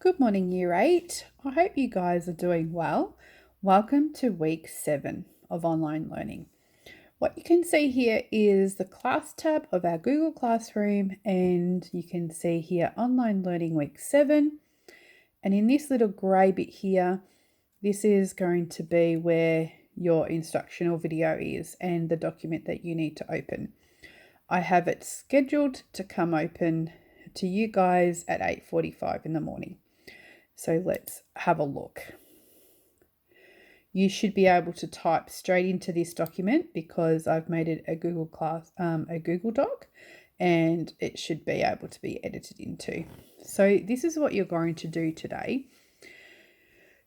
Good morning, Year 8. I hope you guys are doing well. Welcome to week 7 of online learning. What you can see here is the class tab of our Google Classroom, and you can see here online learning week 7. And in this little grey bit here, this is going to be where your instructional video is and the document that you need to open. I have it scheduled to come open to you guys at 8:45 in the morning. So let's have a look. You should be able to type straight into this document because I've made it a Google Doc, and it should be able to be edited into. So this is what you're going to do today.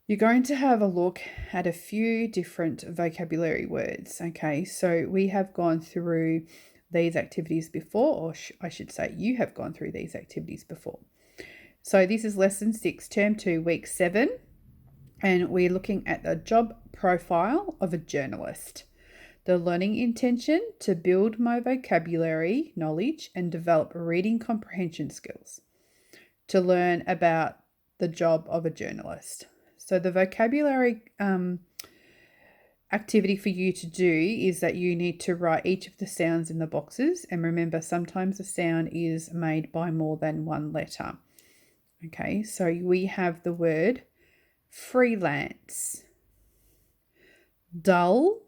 You're going to have a look at a few different vocabulary words. Okay, so we have gone through these activities before, or I should say you have gone through these activities before. So this is lesson 6, term 2, week 7, and we're looking at the job profile of a journalist. The learning intention to build my vocabulary knowledge and develop reading comprehension skills. To learn about the job of a journalist. So the vocabulary activity for you to do is that you need to write each of the sounds in the boxes, and remember sometimes a sound is made by more than one letter. Okay, so we have the word freelance, dull,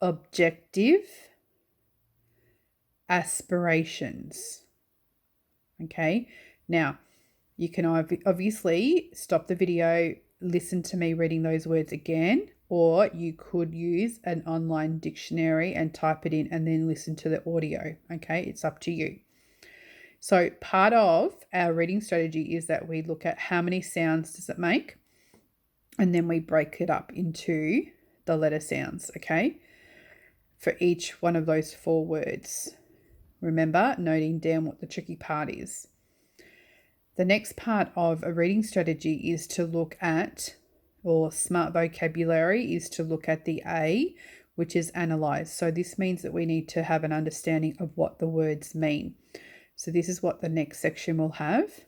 objective, aspirations. Okay, now you can obviously stop the video, listen to me reading those words again, or you could use an online dictionary and type it in and then listen to the audio. Okay, it's up to you. So part of our reading strategy is that we look at how many sounds does it make, and then we break it up into the letter sounds, okay, for each one of those 4 words. Remember, noting down what the tricky part is. The next part of a reading strategy is to look at, or smart vocabulary is to look at the A, which is analyze. So this means that we need to have an understanding of what the words mean. So this is what the next section will have.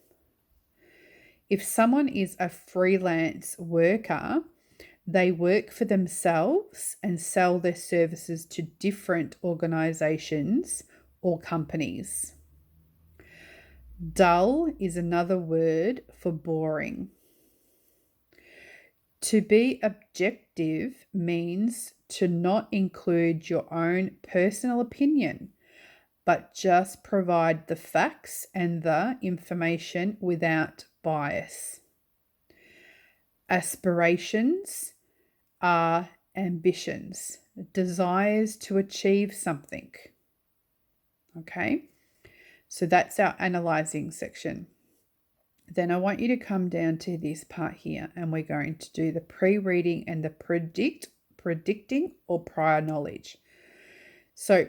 If someone is a freelance worker, they work for themselves and sell their services to different organizations or companies. Dull is another word for boring. To be objective means to not include your own personal opinion, but just provide the facts and the information without bias. Aspirations are ambitions, desires to achieve something. Okay, so that's our analyzing section. Then I want you to come down to this part here, and we're going to do the pre-reading and the predicting or prior knowledge. So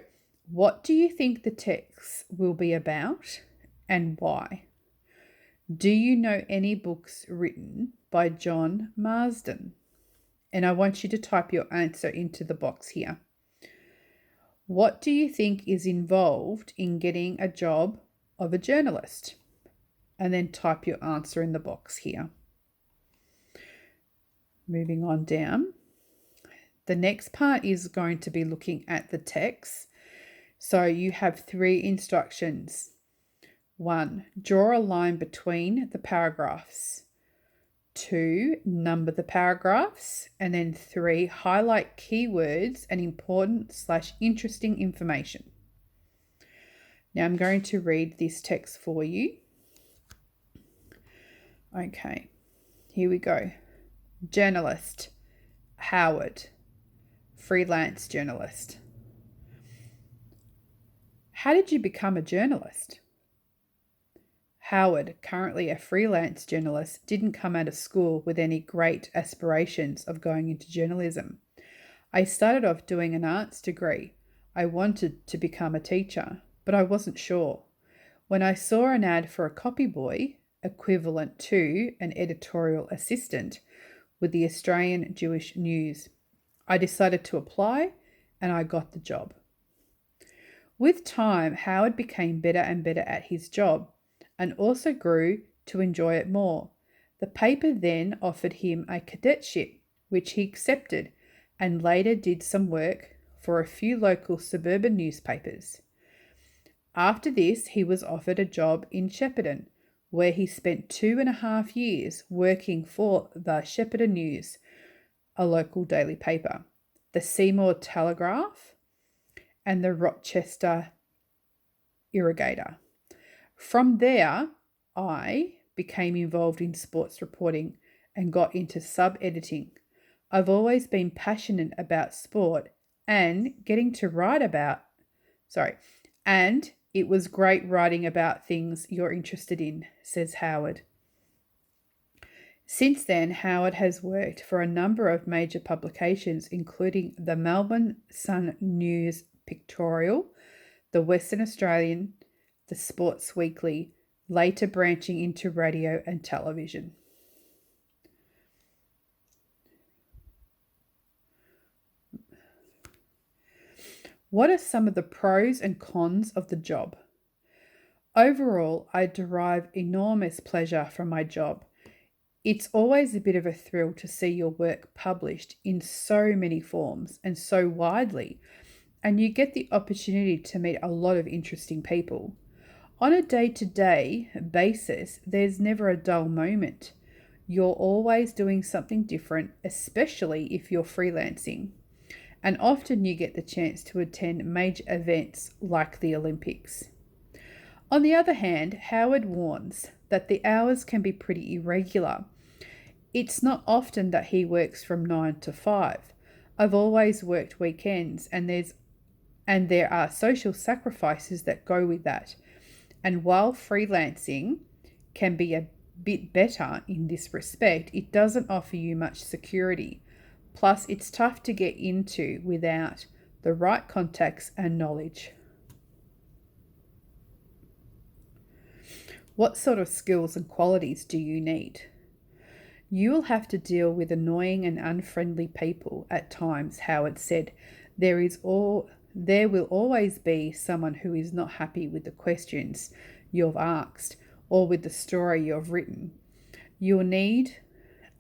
what do you think the text will be about and why? Do you know any books written by John Marsden? And I want you to type your answer into the box here. What do you think is involved in getting a job of a journalist? And then type your answer in the box here. Moving on down. The next part is going to be looking at the text. So you have 3 instructions. 1, draw a line between the paragraphs. 2, number the paragraphs. And then 3, highlight keywords and important/interesting information. Now I'm going to read this text for you. Okay, here we go. Journalist, Howard, freelance journalist. How did you become a journalist? Howard, currently a freelance journalist, didn't come out of school with any great aspirations of going into journalism. I started off doing an arts degree. I wanted to become a teacher, but I wasn't sure. When I saw an ad for a copy boy, equivalent to an editorial assistant, with the Australian Jewish News, I decided to apply, and I got the job. With time, Howard became better and better at his job and also grew to enjoy it more. The paper then offered him a cadetship, which he accepted, and later did some work for a few local suburban newspapers. After this, he was offered a job in Shepparton, where he spent 2.5 years working for the Shepparton News, a local daily paper, the Seymour Telegraph, and the Rochester Irrigator. From there, I became involved in sports reporting and got into sub-editing. I've always been passionate about sport and and it was great writing about things you're interested in, says Howard. Since then, Howard has worked for a number of major publications, including the Melbourne Sun News Pictorial, the Western Australian, the Sports Weekly, later branching into radio and television. What are some of the pros and cons of the job? Overall, I derive enormous pleasure from my job. It's always a bit of a thrill to see your work published in so many forms and so widely, and you get the opportunity to meet a lot of interesting people. On a day-to-day basis, there's never a dull moment. You're always doing something different, especially if you're freelancing. And often you get the chance to attend major events like the Olympics. On the other hand, Howard warns that the hours can be pretty irregular. It's not often that he works from 9 to 5. I've always worked weekends, and there are social sacrifices that go with that. And while freelancing can be a bit better in this respect, it doesn't offer you much security. Plus, it's tough to get into without the right contacts and knowledge. What sort of skills and qualities do you need? You will have to deal with annoying and unfriendly people at times, Howard said. There will always be someone who is not happy with the questions you've asked or with the story you've written. You'll need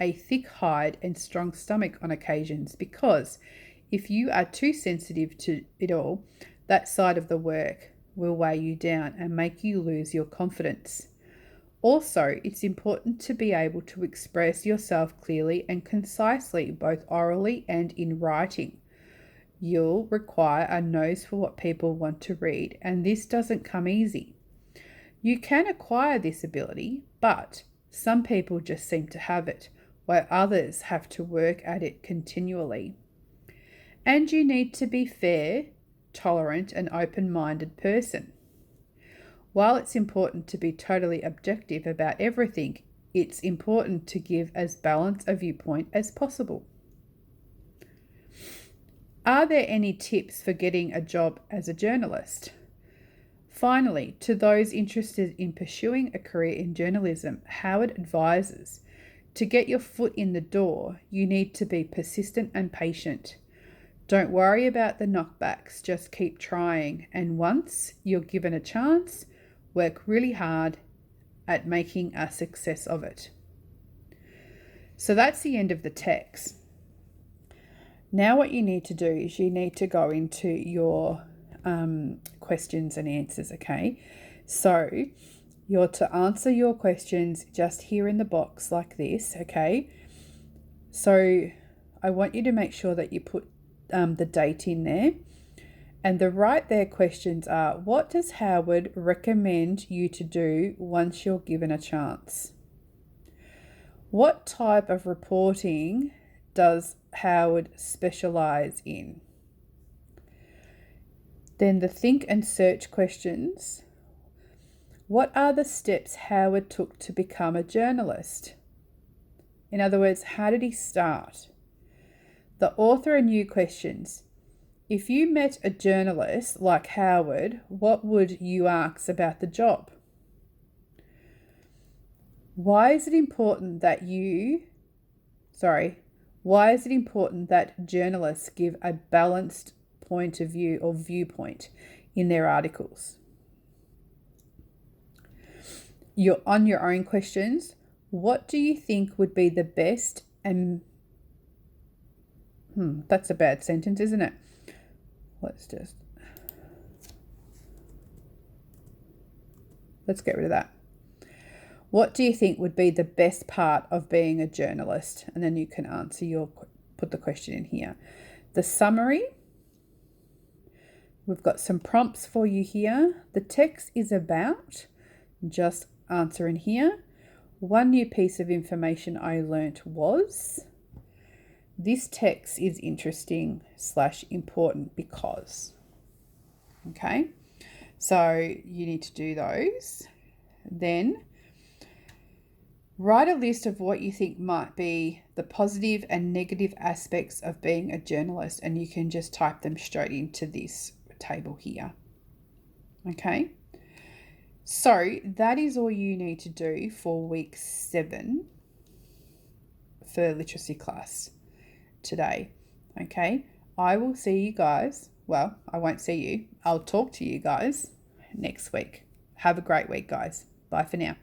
a thick hide and strong stomach on occasions, because if you are too sensitive to it all, that side of the work will weigh you down and make you lose your confidence. Also, it's important to be able to express yourself clearly and concisely, both orally and in writing. You'll require a nose for what people want to read, and this doesn't come easy. You can acquire this ability, but some people just seem to have it, while others have to work at it continually. And you need to be fair, tolerant, and open-minded person. While it's important to be totally objective about everything, it's important to give as balanced a viewpoint as possible. Are there any tips for getting a job as a journalist? Finally, to those interested in pursuing a career in journalism, Howard advises, to get your foot in the door, you need to be persistent and patient. Don't worry about the knockbacks, just keep trying, and once you're given a chance, work really hard at making a success of it. So that's the end of the text. Now what you need to do is you need to go into your questions and answers, okay? So you're to answer your questions just here in the box like this, okay? So I want you to make sure that you put the date in there. And the right there questions are, what does Howard recommend you to do once you're given a chance? What type of reporting does Howard specialize in? Then the think and search questions. What are the steps Howard took to become a journalist? In other words, how did he start? The author and you questions. If you met a journalist like Howard, what would you ask about the job? Why is it important that journalists give a balanced point of view or viewpoint in their articles? you're on your own questions. What do you think would be the best and that's a bad sentence, isn't it? Let's get rid of that. What do you think would be the best part of being a journalist? And then you can put the question in here. The summary. We've got some prompts for you here. The text is about, just answer in here. One new piece of information I learnt was, this text is interesting / important because. Okay, so you need to do those. Then write a list of what you think might be the positive and negative aspects of being a journalist, and you can just type them straight into this table here. Okay, so that is all you need to do for week 7 for literacy class today. Okay, I will see you guys. Well, I won't see you. I'll talk to you guys next week. Have a great week, guys. Bye for now.